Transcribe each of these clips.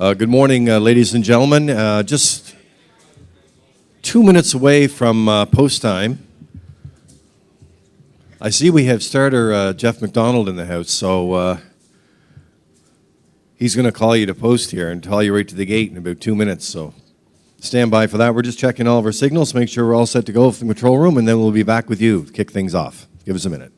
Good morning, ladies and gentlemen. Just 2 minutes away from post time. I see we have starter Jeff McDonald in the house, so he's going to call you to post here and call you right to the gate in about 2 minutes, so stand by for that. We're just checking all of our signals, make sure we're all set to go from the control room, and then we'll be back with you to kick things off. Give us a minute.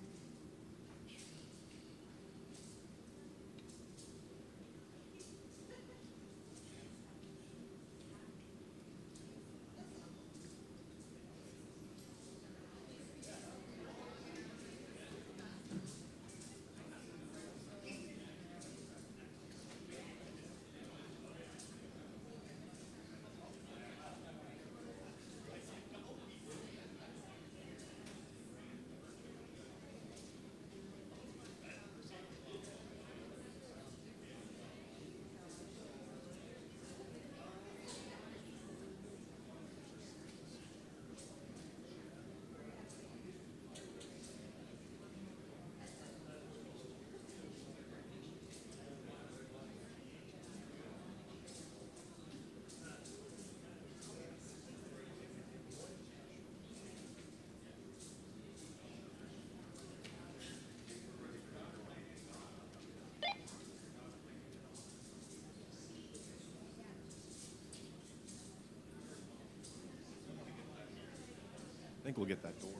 I think we'll get that door.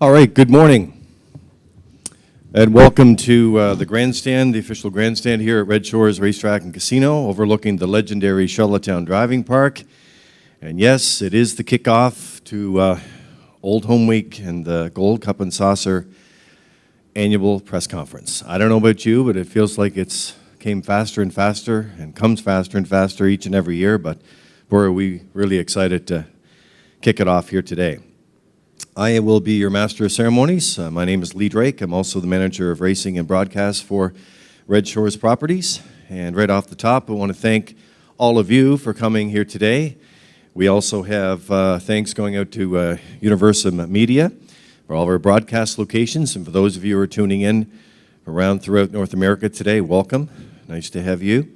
All right, good morning, and welcome to the grandstand, the official grandstand here at Redshores Racetrack and Casino, overlooking the legendary Charlottetown Driving Park. And yes, it is the kickoff to Old Home Week and the Gold Cup and Saucer annual press conference. I don't know about you, but it feels like it's came faster and faster and comes faster and faster each and every year, but boy, are we really excited to kick it off here today. I will be your master of ceremonies. My name is Lee Drake. I'm also the manager of racing and broadcast for Red Shores Properties. And right off the top, I want to thank all of you for coming here today. We also have thanks going out to Universum Media for all of our broadcast locations. And for those of you who are tuning in around throughout North America today, welcome. Nice to have you.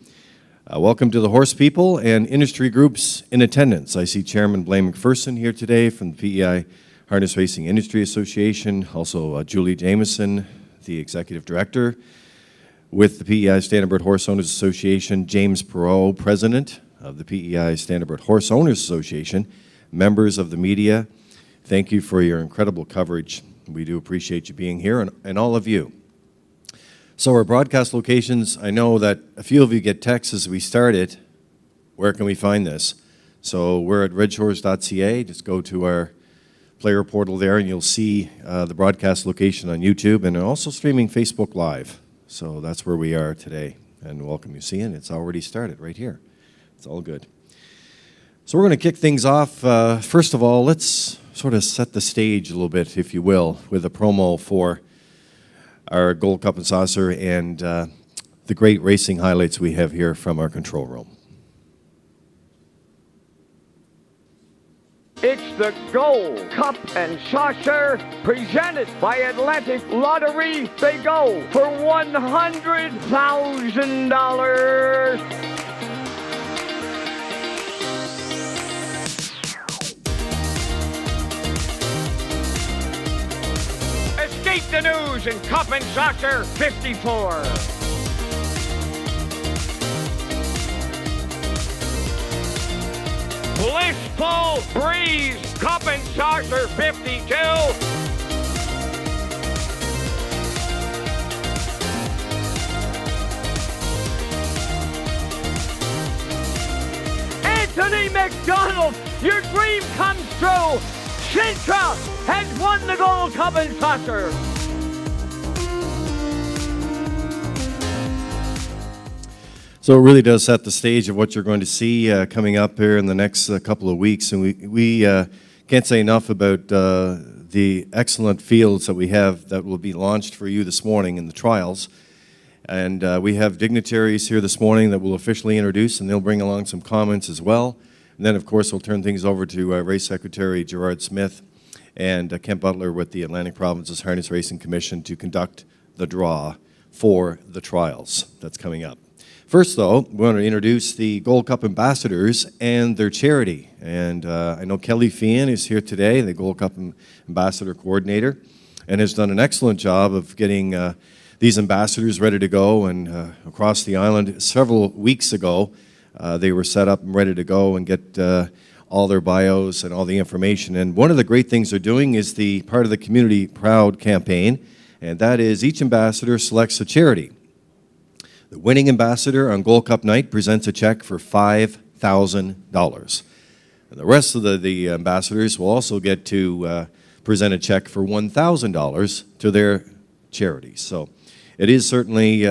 Welcome to the horse people and industry groups in attendance. I see Chairman Blaine McPherson here today from the PEI Harness Racing Industry Association, also Julie Jameson, the Executive Director with the PEI Standardbred Horse Owners Association, James Perot, President of the PEI Standardbred Horse Owners Association, members of the media, thank you for your incredible coverage. We do appreciate you being here, and all of you. So our broadcast locations, I know that a few of you get texts as we started, where can we find this? So we're at Redshores.ca, just go to our player portal there, and you'll see the broadcast location on YouTube, and also streaming Facebook Live. So that's where we are today, and welcome you see, and it's already started right here. It's all good. So we're going to kick things off. First of all, let's sort of set the stage a little bit, if you will, with a promo for our Gold Cup and Saucer and the great racing highlights we have here from our control room. It's the Gold Cup and Saucer presented by Atlantic Lottery. They go for $100,000. Escape the news in Cup and Saucer 54. Blissful Breeze, Cup and Saucer 52. Anthony McDonald, your dream comes true. Sintra has won the Gold Cup and Saucer. So it really does set the stage of what you're going to see coming up here in the next couple of weeks. And we can't say enough about the excellent fields that we have that will be launched for you this morning in the trials. And we have dignitaries here this morning that we'll officially introduce, and they'll bring along some comments as well. And then, of course, we'll turn things over to Race Secretary Gerard Smith and Kent Butler with the Atlantic Provinces Harness Racing Commission to conduct the draw for the trials that's coming up. First, though, we want to introduce the Gold Cup ambassadors and their charity. And I know Kelly Fian is here today, the Gold Cup ambassador coordinator, and has done an excellent job of getting these ambassadors ready to go. And across the island, several weeks ago, they were set up and ready to go and get all their bios and all the information. And one of the great things they're doing is the part of the Community Proud campaign, and that is each ambassador selects a charity. The winning ambassador on Gold Cup night presents a check for $5,000. And the rest of the ambassadors will also get to present a check for $1,000 to their charities. So it is certainly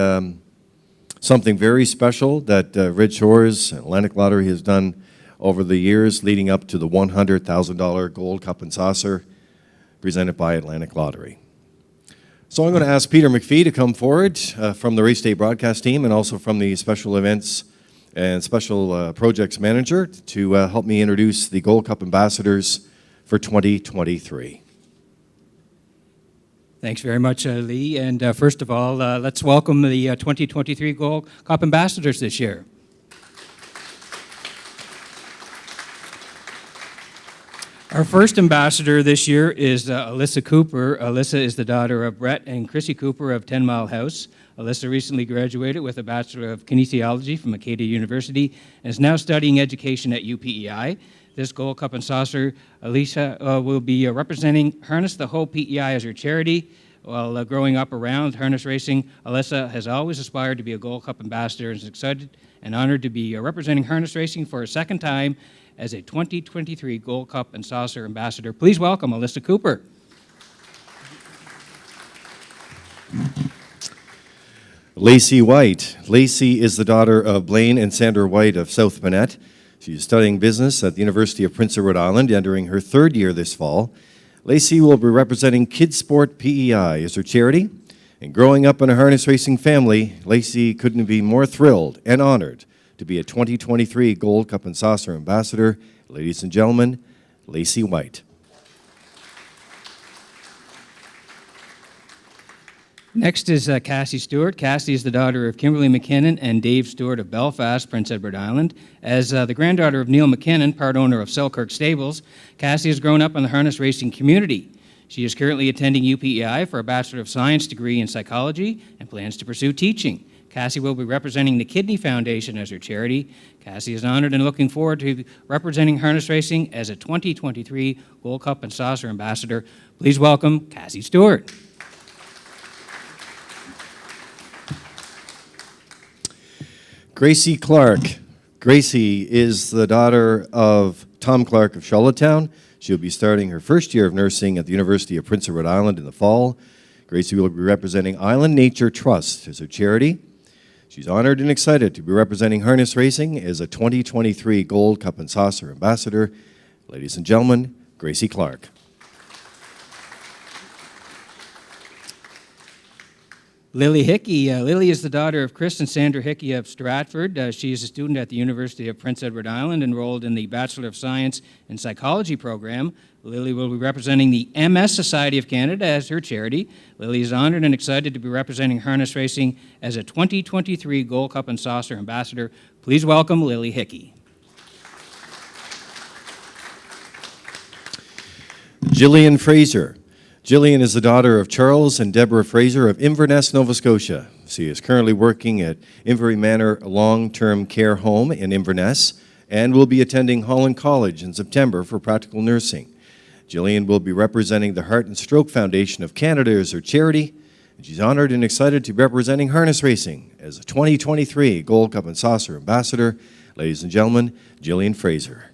something very special that Red Shores and Atlantic Lottery has done over the years leading up to the $100,000 Gold Cup and Saucer presented by Atlantic Lottery. So I'm going to ask Peter McPhee to come forward from the Race Day broadcast team and also from the Special Events and Special Projects Manager to help me introduce the Gold Cup ambassadors for 2023. Thanks very much, Lee. And first of all, let's welcome the 2023 Gold Cup ambassadors this year. Our first ambassador this year is Alyssa Cooper. Alyssa is the daughter of Brett and Chrissy Cooper of 10 Mile House. Alyssa recently graduated with a Bachelor of Kinesiology from Acadia University and is now studying education at UPEI. This Gold Cup and Saucer, Alyssa will be representing Harness the Whole PEI as her charity. While growing up around harness racing, Alyssa has always aspired to be a Gold Cup ambassador and is excited and honored to be representing harness racing for a second time as a 2023 Gold Cup and Saucer ambassador. Please welcome Alyssa Cooper. Lacey White. Lacey is the daughter of Blaine and Sandra White of South Bennett. She is studying business at the University of Prince Edward Island, entering her third year this fall. Lacey will be representing Kids Sport PEI as her charity. And growing up in a harness racing family, Lacey couldn't be more thrilled and honored to be a 2023 Gold Cup and Saucer ambassador. Ladies and gentlemen, Lacey White. Next is Cassie Stewart. Cassie is the daughter of Kimberly McKinnon and Dave Stewart of Belfast, Prince Edward Island. As the granddaughter of Neil McKinnon, part owner of Selkirk Stables, Cassie has grown up in the harness racing community. She is currently attending UPEI for a Bachelor of Science degree in psychology and plans to pursue teaching. Cassie will be representing the Kidney Foundation as her charity. Cassie is honored and looking forward to representing harness racing as a 2023 Gold Cup and Saucer ambassador. Please welcome Cassie Stewart. Gracie Clark. Gracie is the daughter of Tom Clark of Charlottetown. She'll be starting her first year of nursing at the University of Prince Edward Island in the fall. Gracie will be representing Island Nature Trust as her charity. She's honored and excited to be representing harness racing as a 2023 Gold Cup and Saucer ambassador. Ladies and gentlemen, Gracie Clark. Lily Hickey. Lily is the daughter of Chris and Sandra Hickey of Stratford. She is a student at the University of Prince Edward Island, enrolled in the Bachelor of Science in Psychology program. Lily will be representing the MS Society of Canada as her charity. Lily is honored and excited to be representing harness racing as a 2023 Gold Cup and Saucer ambassador. Please welcome Lily Hickey. Jillian Fraser. Jillian is the daughter of Charles and Deborah Fraser of Inverness, Nova Scotia. She is currently working at Invery Manor Long-Term Care Home in Inverness and will be attending Holland College in September for practical nursing. Jillian will be representing the Heart and Stroke Foundation of Canada as her charity, and she's honored and excited to be representing harness racing as a 2023 Gold Cup and Saucer ambassador. Ladies and gentlemen, Jillian Fraser.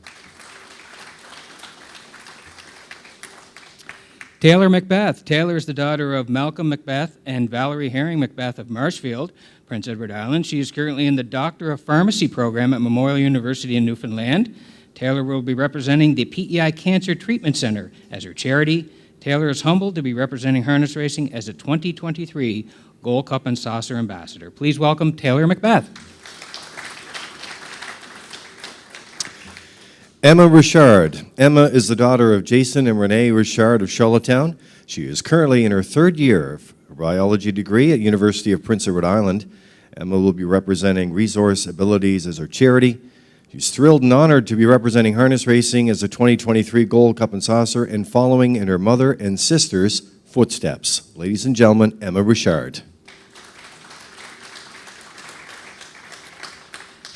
Taylor Macbeth. Taylor is the daughter of Malcolm Macbeth and Valerie Herring Macbeth of Marshfield, Prince Edward Island. She is currently in the Doctor of Pharmacy program at Memorial University in Newfoundland. Taylor will be representing the PEI Cancer Treatment Center as her charity. Taylor is humbled to be representing harness racing as a 2023 Gold Cup and Saucer Ambassador. Please welcome Taylor Macbeth. Emma Richard. Emma is the daughter of Jason and Renee Richard of Charlottetown. She is currently in her third year of her biology degree at University of Prince Edward Island. Emma will be representing Resource Abilities as her charity. She's thrilled and honored to be representing harness racing as a 2023 Gold Cup and Saucer and following in her mother and sister's footsteps. Ladies and gentlemen, Emma Richard.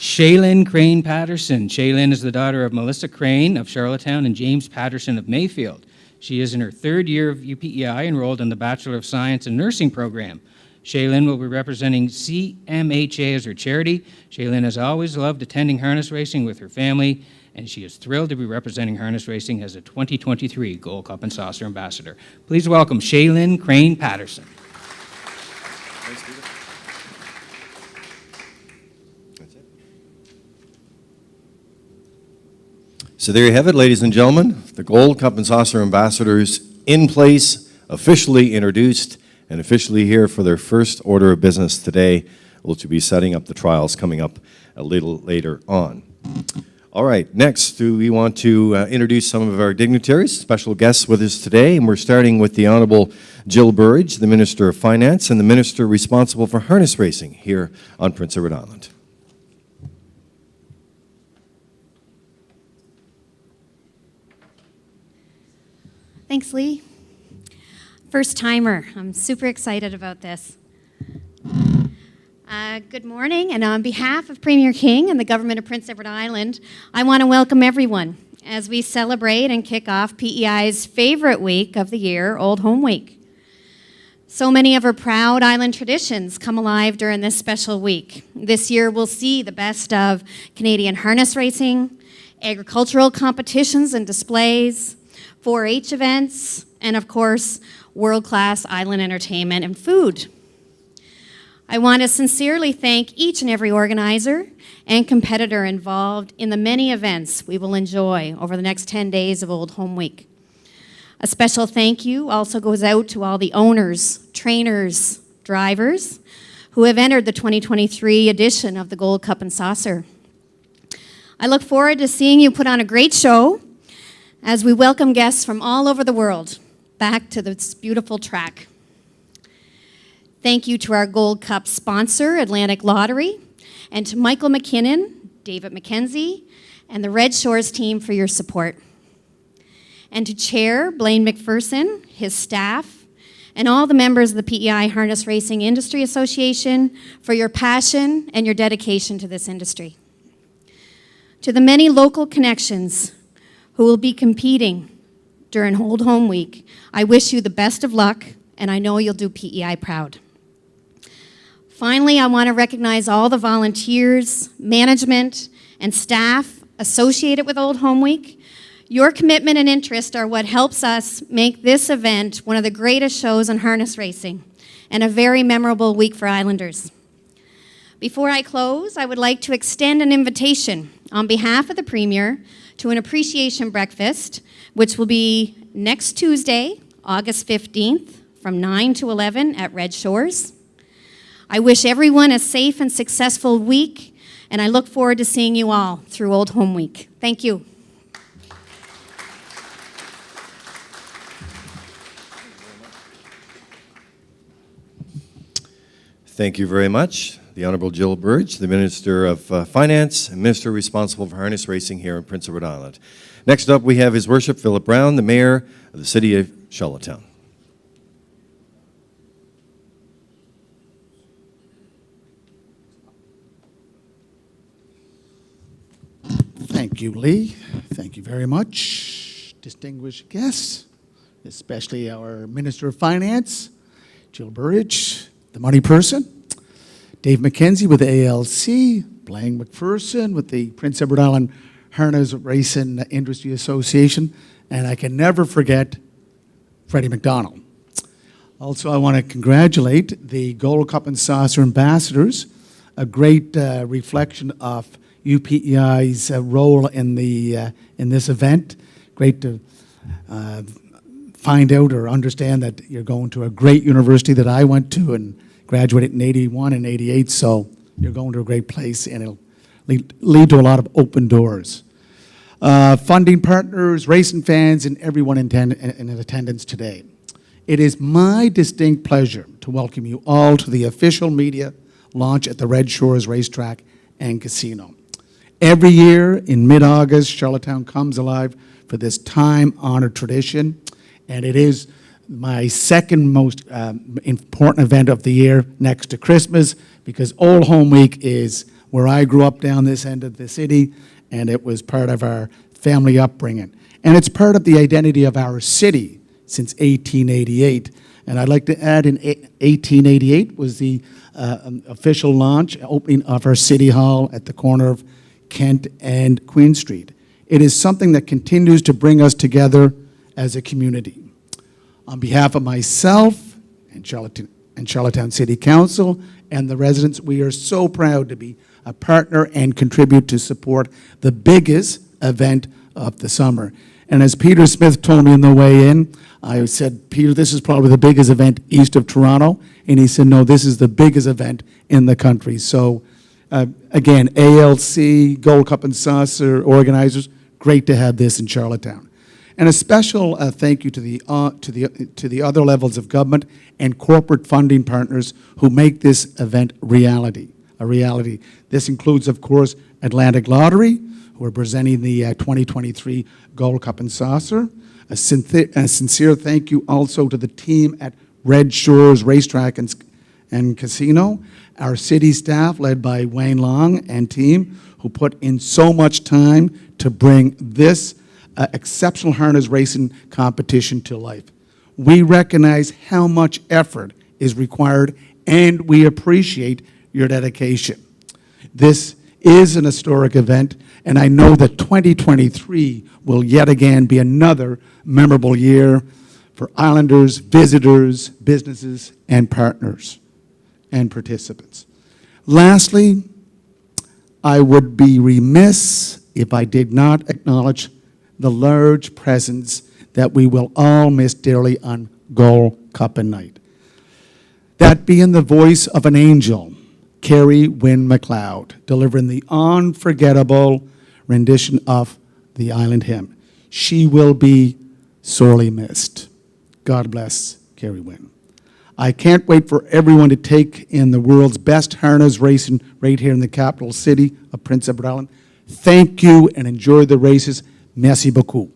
Shaylin Crane Patterson. Shaylin is the daughter of Melissa Crane of Charlottetown and James Patterson of Mayfield. She is in her third year of UPEI, enrolled in the Bachelor of Science in Nursing program. Shaylin will be representing CMHA as her charity. Shaylin has always loved attending harness racing with her family, and she is thrilled to be representing harness racing as a 2023 Gold Cup and Saucer Ambassador. Please welcome Shaylin Crane Patterson. So there you have it, ladies and gentlemen. The Gold Cup and Saucer Ambassadors in place, officially introduced, and officially here for their first order of business today, which will be setting up the trials coming up a little later on. All right, next we want to introduce some of our dignitaries, special guests with us today, and we're starting with the Honorable Jill Burridge, the Minister of Finance and the Minister responsible for harness racing here on Prince Edward Island. Thanks, Lee. First timer. I'm super excited about this. Good morning, and on behalf of Premier King and the government of Prince Edward Island, I want to welcome everyone as we celebrate and kick off PEI's favorite week of the year, Old Home Week. So many of our proud island traditions come alive during this special week. This year we'll see the best of Canadian harness racing, agricultural competitions and displays, 4-H events, and of course, world-class island entertainment and food. I want to sincerely thank each and every organizer and competitor involved in the many events we will enjoy over the next 10 days of Old Home Week. A special thank you also goes out to all the owners, trainers, drivers who have entered the 2023 edition of the Gold Cup and Saucer. I look forward to seeing you put on a great show as we welcome guests from all over the world back to this beautiful track. Thank you to our Gold Cup sponsor, Atlantic Lottery, and to Michael McKinnon, David McKenzie, and the Redshores team for your support. And to Chair Blaine McPherson, his staff, and all the members of the PEI Harness Racing Industry Association for your passion and your dedication to this industry. To the many local connections who will be competing during Old Home Week, I wish you the best of luck, and I know you'll do PEI proud. Finally, I want to recognize all the volunteers, management, and staff associated with Old Home Week. Your commitment and interest are what helps us make this event one of the greatest shows on harness racing and a very memorable week for Islanders. Before I close, I would like to extend an invitation on behalf of the Premier to an appreciation breakfast, which will be next Tuesday, August 15th, from 9 to 11 at Redshores. I wish everyone a safe and successful week, and I look forward to seeing you all through Old Home Week. Thank you. Thank you very much. The Honorable Jill Burridge, the Minister of Finance and Minister responsible for harness racing here in Prince Edward Island. Next up, we have His Worship Philip Brown, the Mayor of the City of Charlottetown. Thank you, Lee. Thank you very much. Distinguished guests, especially our Minister of Finance, Jill Burridge, the money person, Dave McKenzie with the ALC, Blaine McPherson with the Prince Edward Island Harness Racing Industry Association, and I can never forget Freddie McDonald. Also, I want to congratulate the Gold Cup and Saucer ambassadors, a great reflection of UPEI's role in this event. Great to find out or understand that you're going to a great university that I went to and graduated in 81 and 88, so you're going to a great place, and it'll lead to a lot of open doors. Funding partners, racing fans, and everyone in attendance today. It is my distinct pleasure to welcome you all to the official media launch at the Redshores Racetrack and Casino. Every year in mid-August, Charlottetown comes alive for this time-honored tradition, and it is my second most important event of the year next to Christmas, because Old Home Week is where I grew up down this end of the city, and it was part of our family upbringing. And it's part of the identity of our city since 1888. And I'd like to add, in 1888 was the official launch, opening of our City Hall at the corner of Kent and Queen Street. It is something that continues to bring us together as a community. On behalf of myself and Charlottetown City Council and the residents, we are so proud to be a partner and contribute to support the biggest event of the summer. And as Peter Smith told me on the way in, I said, Peter, this is probably the biggest event east of Toronto. And he said, no, this is the biggest event in the country. So again, ALC, Gold Cup and Saucer organizers, great to have this in Charlottetown. And a special thank you to the other levels of government and corporate funding partners who make this event a reality. This includes, of course, Atlantic Lottery, who are presenting the 2023 Gold Cup and Saucer. A sincere thank you also to the team at Redshores Racetrack and Casino, our city staff led by Wayne Long and team, who put in so much time to bring this exceptional harness racing competition to life. We recognize how much effort is required, and we appreciate your dedication. This is an historic event, and I know that 2023 will yet again be another memorable year for Islanders, visitors, businesses, and partners and participants. Lastly, I would be remiss if I did not acknowledge the large presence that we will all miss dearly on Gold Cup and Night. That being the voice of an angel, Carrie Wynn McLeod, delivering the unforgettable rendition of the Island Hymn. She will be sorely missed. God bless Carrie Wynn. I can't wait for everyone to take in the world's best harness racing right here in the capital city of Prince Edward Island. Thank you and enjoy the races. Merci beaucoup.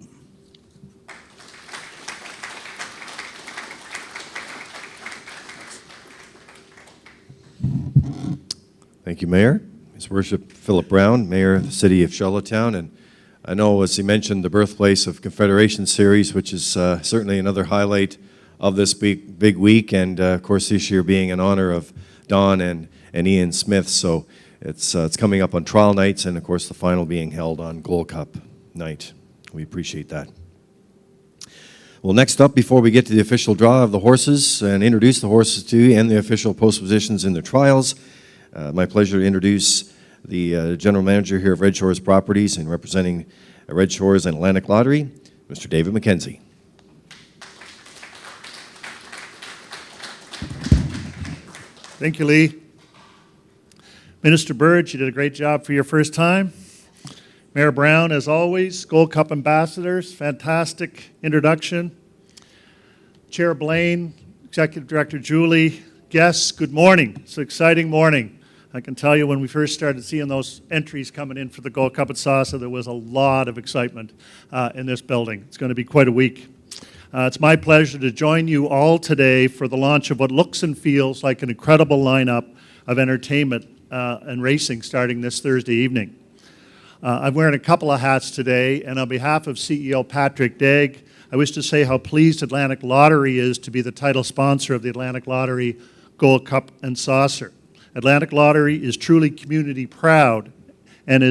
Thank you, Mayor. His Worship Philip Brown, Mayor of the City of Charlottetown. And I know, as he mentioned, the birthplace of Confederation Series, which is certainly another highlight of this big week. And, of course, this year being in honor of Don and Ian Smith. So it's coming up on trial nights and, of course, the final being held on Gold Cup night. We appreciate that. Well, next up, before we get to the official draw of the horses and introduce the horses to you and the official post positions in their trials, my pleasure to introduce the General Manager here of Redshores Properties and representing Redshores and Atlantic Lottery, Mr. David McKenzie. Thank you, Lee. Minister Burge, you did a great job for your first time. Mayor Brown, as always, Gold Cup ambassadors, fantastic introduction. Chair Blaine, Executive Director Julie, guests, good morning. It's an exciting morning. I can tell you when we first started seeing those entries coming in for the Gold Cup and Saucer, there was a lot of excitement in this building. It's going to be quite a week. It's my pleasure to join you all today for the launch of what looks and feels like an incredible lineup of entertainment and racing starting this Thursday evening. I'm wearing a couple of hats today, and on behalf of CEO Patrick Degg, I wish to say how pleased Atlantic Lottery is to be the title sponsor of the Atlantic Lottery Gold Cup and Saucer. Atlantic Lottery is truly community proud and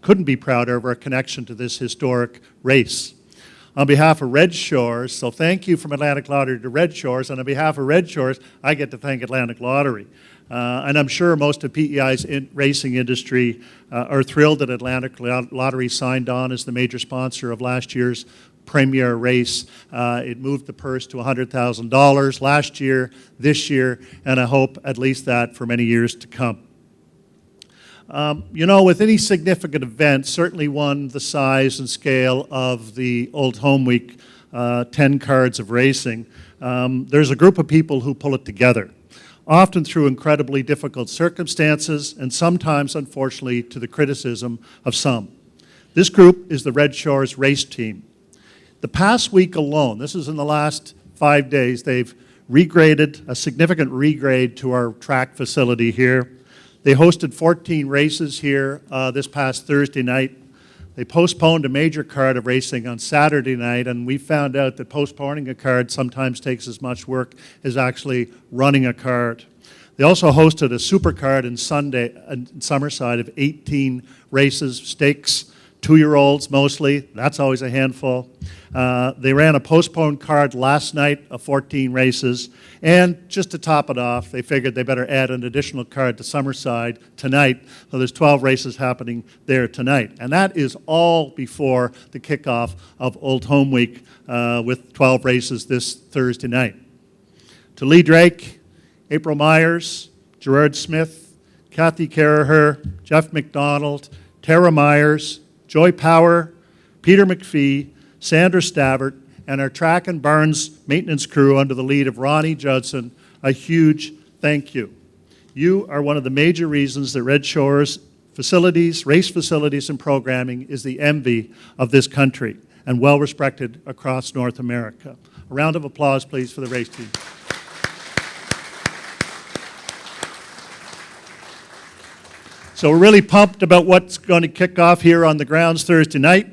couldn't be prouder of our connection to this historic race. on behalf of Red Shores. So thank you from Atlantic Lottery to Red Shores. And on behalf of Red Shores, I get to thank Atlantic Lottery. And I'm sure most of PEI's racing industry are thrilled that Atlantic Lottery signed on as the major sponsor of last year's premier race. It moved the purse to $100,000 last year, this year, and I hope at least that for many years to come. You know, with any significant event, certainly one the size and scale of the Old Home Week 10 cards of racing, there's a group of people who pull it together, often through incredibly difficult circumstances and sometimes, unfortunately, to the criticism of some. This group is the Red Shores race team. The past week alone, this is in the last 5 days, they've regraded, a significant regrade to our track facility here. They hosted 14 races here this past Thursday night. They postponed a major card of racing on Saturday night, and we found out that postponing a card sometimes takes as much work as actually running a card. They also hosted a super card in Summerside of 18 races, stakes, 2-year-olds mostly. That's always a handful. They ran a postponed card last night of 14 races. And just to top it off, they figured they better add an additional card to Summerside tonight. So there's 12 races happening there tonight. And that is all before the kickoff of Old Home Week with 12 races this Thursday night. To Lee Drake, April Myers, Gerard Smith, Kathy Caraher, Jeff McDonald, Tara Myers, Joy Power, Peter McPhee, Sandra Stavert, and our track and barns maintenance crew under the lead of Ronnie Judson, a huge thank you. You are one of the major reasons that Red Shores facilities, race facilities and programming is the envy of this country and well respected across North America. A round of applause, please, for the race team. So we're really pumped about what's going to kick off here on the grounds Thursday night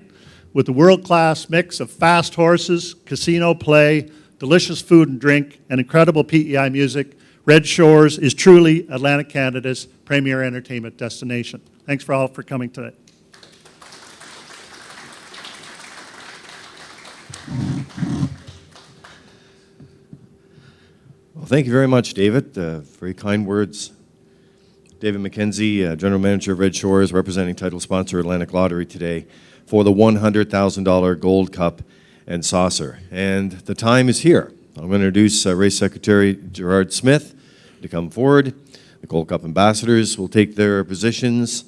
with a world-class mix of fast horses, casino play, delicious food and drink, and incredible PEI music. Red Shores is truly Atlantic Canada's premier entertainment destination. Thanks for all for coming today. Well, thank you very much, David. Very kind words. David McKenzie, General Manager of Red Shores, representing title sponsor Atlantic Lottery today for the $100,000 Gold Cup and Saucer. And the time is here. I'm going to introduce Race Secretary Gerard Smith to come forward. The Gold Cup ambassadors will take their positions,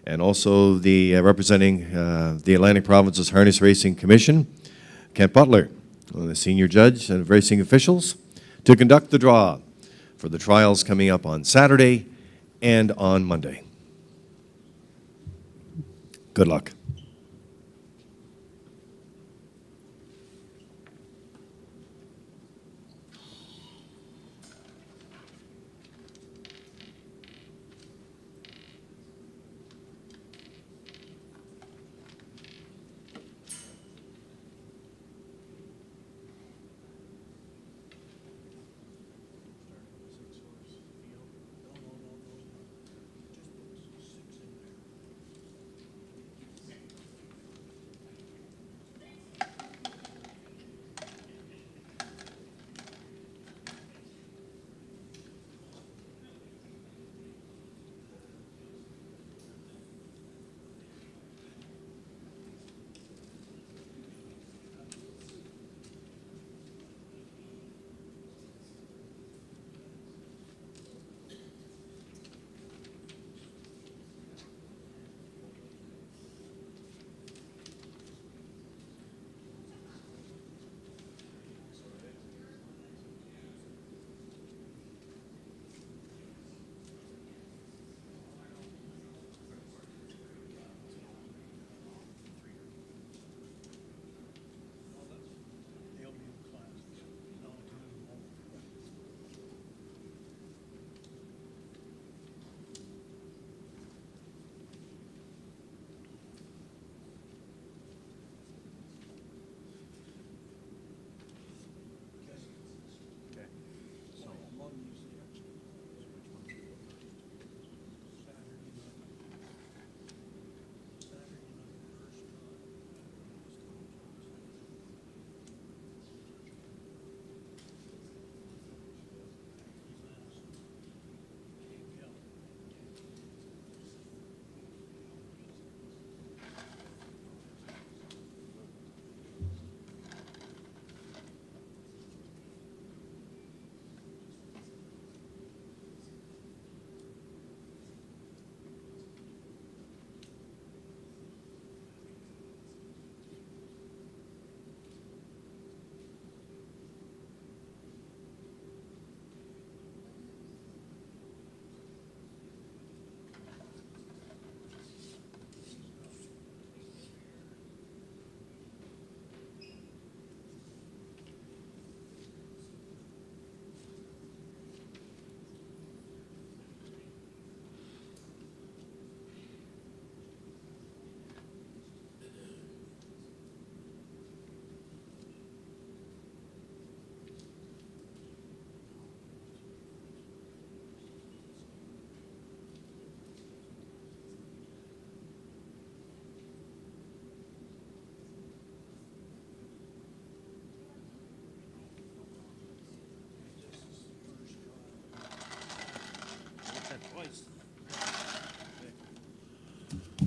and also the representing the Atlantic Province's Harness Racing Commission, Kent Butler, one of the senior judge and racing officials, to conduct the draw for the trials coming up on Saturday and on Monday. Good luck.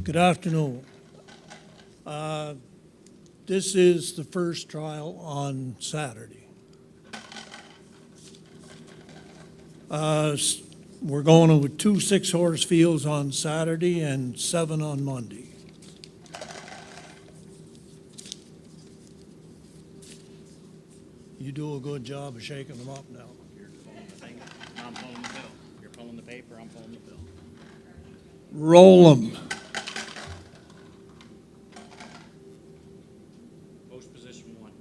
Good afternoon. This is the first trial on Saturday. We're going with 2 6-horse fields on Saturday and 7 on Monday. You do a good job of shaking them up now. You're pulling the thing, I'm pulling the bill. You're pulling the paper, I'm pulling the bill. Roll them. Post position 1.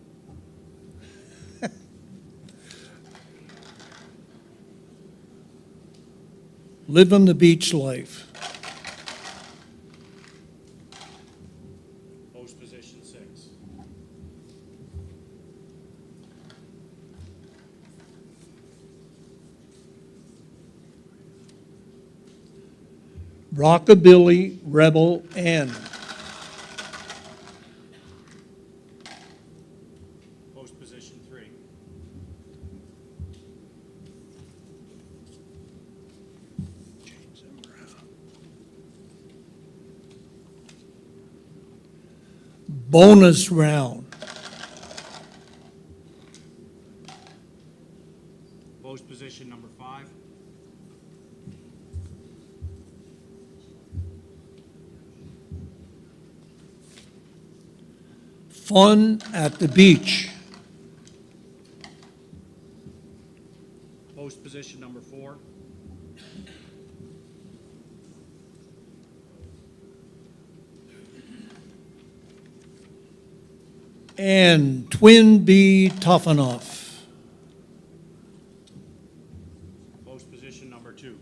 Living the beach life. Post position 6. Rockabilly Rebel N. Post position 3. Bonus round. Post position number 5. Fun at the beach. Post position number 4. And Twin B Tough Enough. Post position number 2.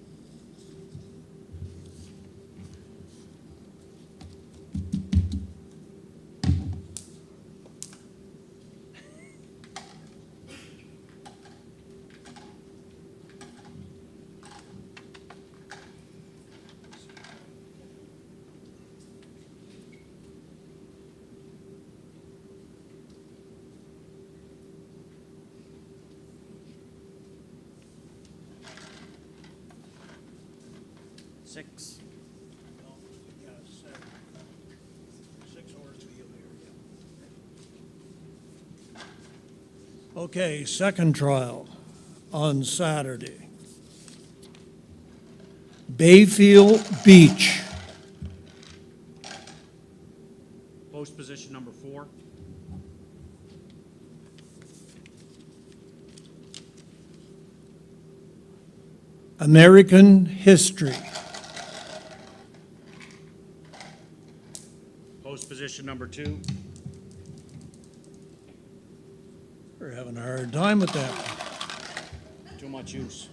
Six. Okay, second trial on Saturday. Bayfield Beach. Post position number 4. American History. Post position number 2. We're having a hard time with that. Too much use.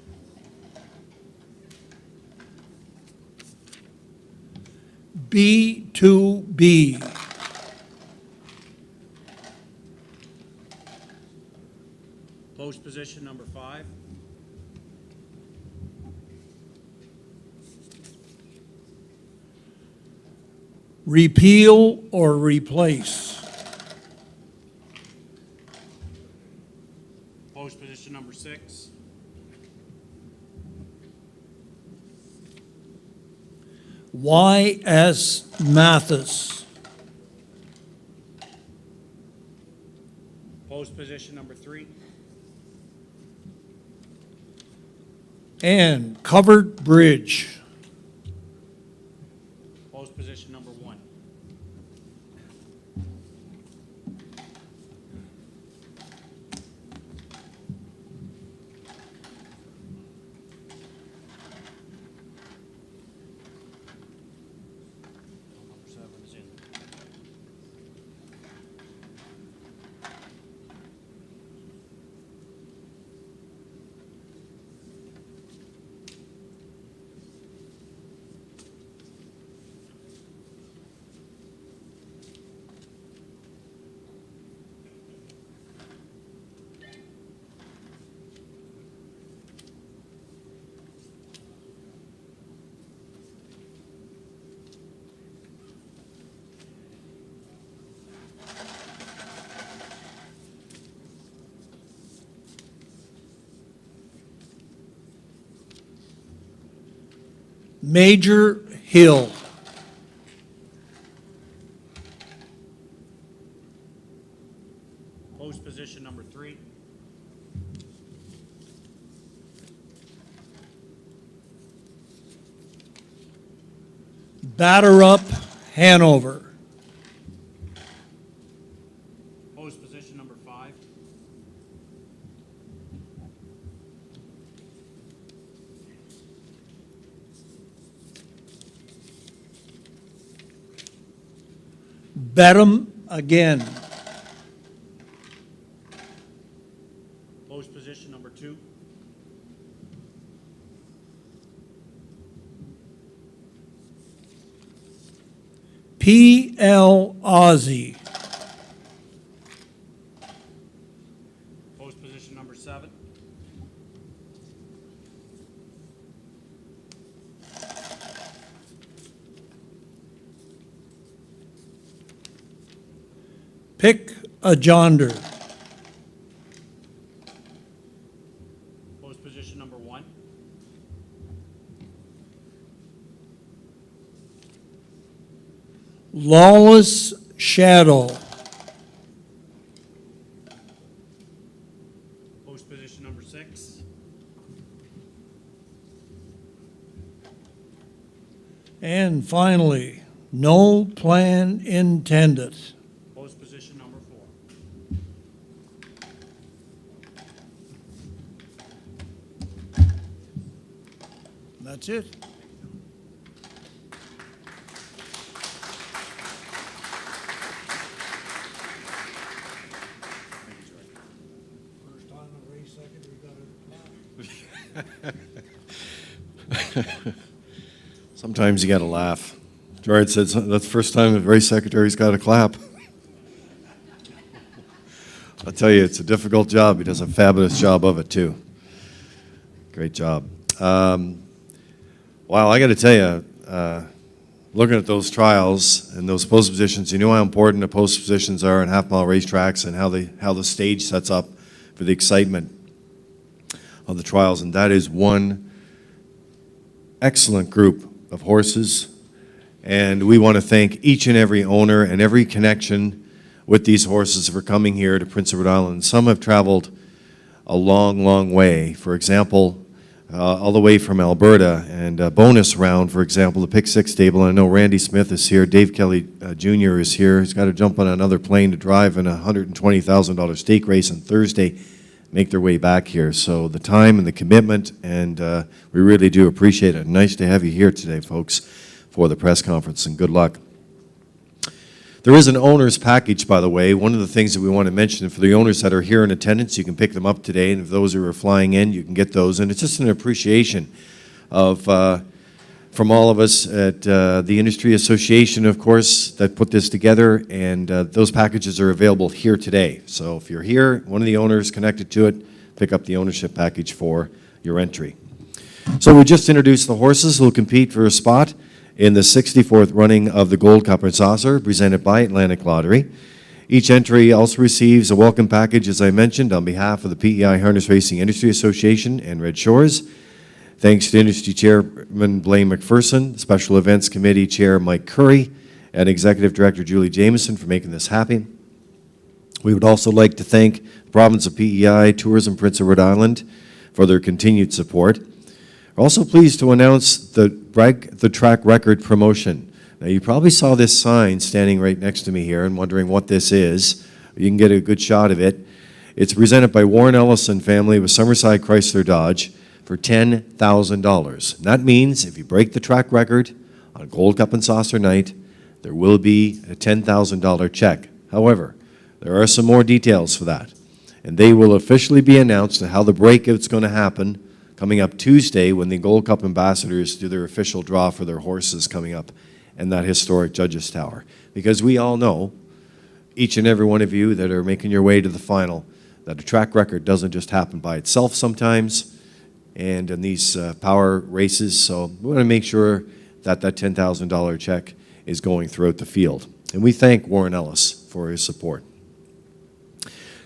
B2B. Post position number 5. Repeal or replace. Post position number 6. Y.S. Mathis. Post position number 3. And Covered Bridge. Post position number 1. Number 7 is in. Major Hill. Batter Up, Hanover. Post position number 5. Bet 'em Again. Post position number 2. PL Aussie. Post position number 7. Pick a Jonder. Post position number 1. Lawless Shadow. Post position number 6. And finally, No Plan Intended. Post position number 4. That's it. First time a race secretary got a Sometimes you got to laugh. Gerard said that's the first time a race secretary's got a clap. I'll tell you, it's a difficult job. He does a fabulous job of it, too. Great job. Wow, I got to tell you, looking at those trials and those post positions, you know how important the post positions are in half-mile racetracks and how the stage sets up for the excitement of the trials. And that is one excellent group of horses. And we want to thank each and every owner and every connection with these horses for coming here to Prince Edward Island. Some have traveled a long, long way. For example, all the way from Alberta, and a bonus round, for example, the Pick 6 stable. And I know Randy Smith is here. Dave Kelly Jr. is here. He's got to jump on another plane to drive in a $120,000 stake race on Thursday, make their way back here. So the time and the commitment, and we really do appreciate it. Nice to have you here today, folks, for the press conference, and good luck. There is an owner's package, by the way. One of the things that we want to mention, for the owners that are here in attendance, you can pick them up today, and if those who are flying in, you can get those. And it's just an appreciation of, from all of us at the Industry Association, of course, that put this together, and those packages are available here today. So if you're here, one of the owners connected to it, pick up the ownership package for your entry. So we just introduced the horses who will compete for a spot in the 64th running of the Gold Cup and Saucer, presented by Atlantic Lottery. Each entry also receives a welcome package, as I mentioned, on behalf of the PEI Harness Racing Industry Association and Red Shores. Thanks to Industry Chairman Blaine McPherson, Special Events Committee Chair Mike Curry, and Executive Director Julie Jameson for making this happen. We would also like to thank the province of PEI, Tourism Prince Edward Island, for their continued support. We're also pleased to announce the track record promotion. Now, you probably saw this sign standing right next to me here and wondering what this is. You can get a good shot of it. It's presented by Warren Ellison family with Summerside Chrysler Dodge for $10,000. That means if you break the track record on Gold Cup and Saucer night, there will be a $10,000 check. However, there are some more details for that, and they will officially be announced to how the breakout's going to happen coming up Tuesday when the Gold Cup ambassadors do their official draw for their horses coming up in that historic Judges Tower. Because we all know, each and every one of you that are making your way to the final, that a track record doesn't just happen by itself sometimes, and in these power races. So we want to make sure that that $10,000 check is going throughout the field. And we thank Warren Ellis for his support.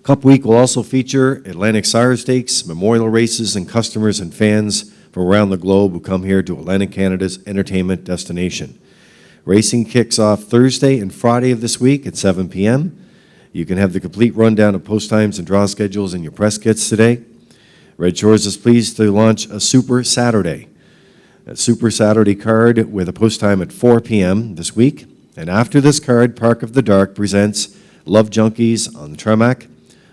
Cup Week will also feature Atlantic Sire Stakes, memorial races, and customers and fans from around the globe who come here to Atlantic Canada's entertainment destination. Racing kicks off Thursday and Friday of this week at 7 p.m. You can have the complete rundown of post times and draw schedules in your press kits today. Red Shores is pleased to launch a Super Saturday. a Super Saturday card with a post time at 4 p.m. this week. And after this card, Park of the Dark presents Love Junkies on the Tarmac.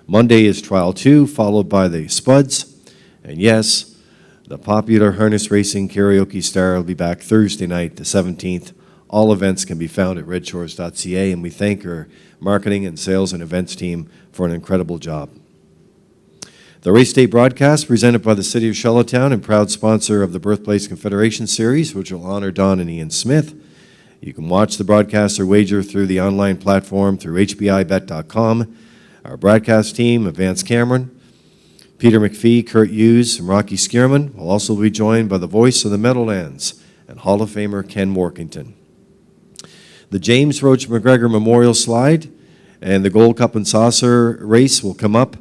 Monday is Trial 2, followed by the Spuds. And yes, the popular harness racing karaoke star will be back Thursday night, the 17th. All events can be found at Redshores.ca, and we thank our marketing and sales and events team for an incredible job. The Race Day broadcast presented by the City of Charlottetown and proud sponsor of the Birthplace Confederation Series, which will honor Don and Ian Smith. You can watch the broadcast or wager through the online platform through hbibet.com. Our broadcast team of Vance Cameron, Peter McPhee, Kurt Hughes, and Rocky Skierman will also be joined by the voice of the Meadowlands and Hall of Famer Ken Workington. The James Roach McGregor Memorial Slide and the Gold Cup and Saucer race will come up.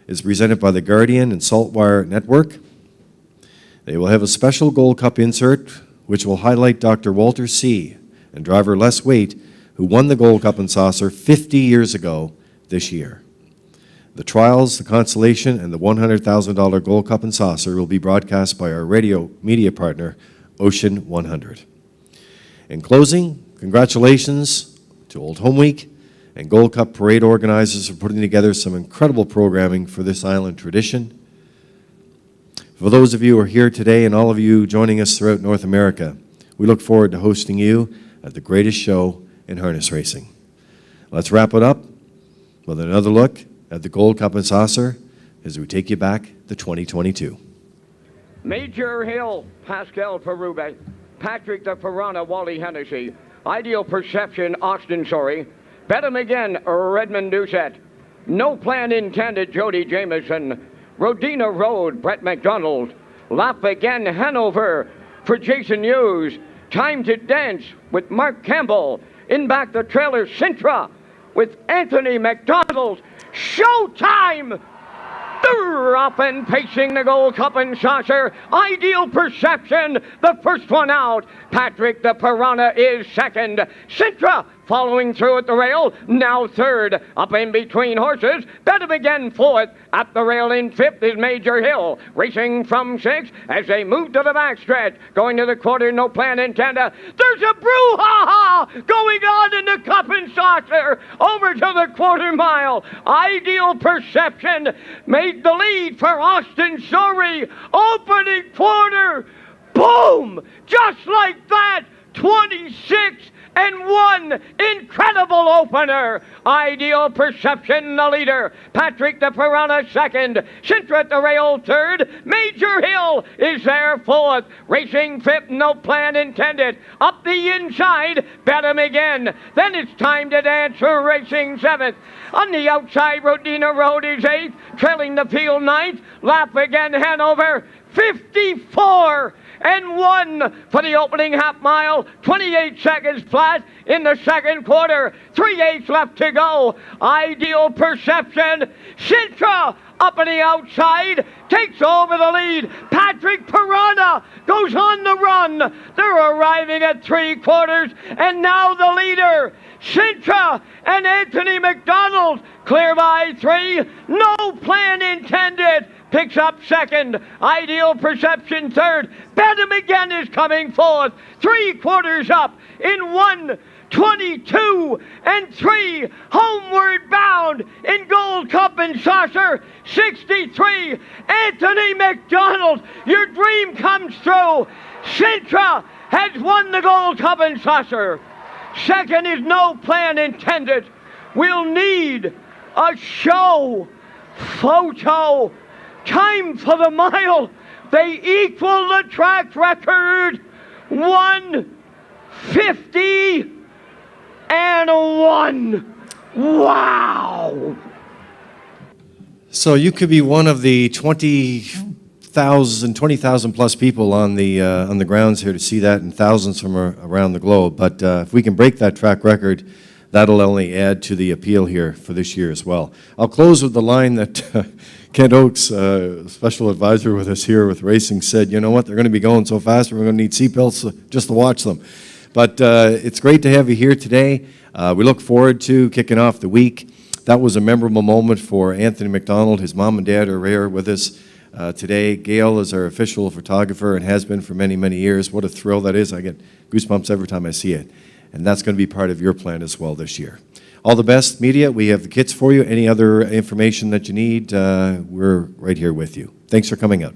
Is presented by the Guardian and Saltwire Network. They will have a special Gold Cup insert which will highlight Dr. Walter C. and driver Les Waite, who won the Gold Cup and Saucer 50 years ago this year. The trials, the consolation, and the $100,000 Gold Cup and Saucer will be broadcast by our radio media partner, Ocean 100. In closing, congratulations to Old Home Week and Gold Cup Parade organizers for putting together some incredible programming for this island tradition. For those of you who are here today and all of you joining us throughout North America, we look forward to hosting you at the greatest show in harness racing. Let's wrap it up with another look at the Gold Cup and Saucer as we take you back to 2022. Major Hill, Pascal Perube, Patrick the Piranha, Wally Hennessy, Ideal Perception, Austin Sorry, Bet 'em Again, Redmond Doucette, No Plan Intended, Jody Jameson, Rodina Road, Brett McDonald, Lap Again, Hanover for Jason Hughes, Time to Dance with Mark Campbell, In Back the Trailer, Sintra with Anthony McDonald, Showtime! Up and pacing the Gold Cup and Saucer, Ideal Perception, the first one out. Patrick the Piranha is second. Sintra following through at the rail, now third. Up in between horses, Bet 'em Again fourth. At the rail in fifth is Major Hill, racing from sixth as they move to the backstretch. Going to the quarter, No Plan Intended. There's a brouhaha going on in the Cup and Saucer. Over to the quarter mile. Ideal Perception made the lead for Austin Sorry. Opening quarter. Boom! Just like that. 26-1, incredible opener. Ideal Perception, the leader. Patrick the Piranha, second. Sintra at the rail, third. Major Hill is there, fourth. Racing fifth, No Plan Intended. Up the inside, Bet 'em Again. Then it's Time to Dance for racing seventh. On the outside, Rodina Road is eighth. Trailing the field, ninth. Lap Again, Hanover. 54-1 for the opening half mile. 28 seconds flat in the second quarter. 3/8 left to go. Ideal Perception. Sintra up on the outside takes over the lead. Patrick Piranha goes on the run. They're arriving at 3/4, and now the leader, Sintra and Anthony McDonald, clear by 3. No Plan Intended picks up second. Ideal Perception third. Bet 'em Again is coming fourth. 3/4 up in 1:22-3. Homeward bound in Gold Cup and Saucer. 63. Anthony McDonald, your dream comes true. Sintra has won the Gold Cup and Saucer. Second is No Plan Intended. We'll need a show photo. Time for the mile. They equal the track record. 1:50-1. Wow. So you could be one of the 20,000 plus people on the grounds here to see that, and thousands from around the globe. But if we can break that track record, that'll only add to the appeal here for this year as well. I'll close with the line that Kent Oakes, special advisor with us here with racing, said, you know what, they're going to be going so fast, we're going to need seatbelts just to watch them. But it's great to have you here today. We look forward to kicking off the week. That was a memorable moment for Anthony McDonald. His mom and dad are here with us. Today, Gail is our official photographer and has been for many, many years. What a thrill that is. I get goosebumps every time I see it. And that's going to be part of your plan as well this year. All the best, media. We have the kits for you. Any other information that you need, we're right here with you. Thanks for coming out.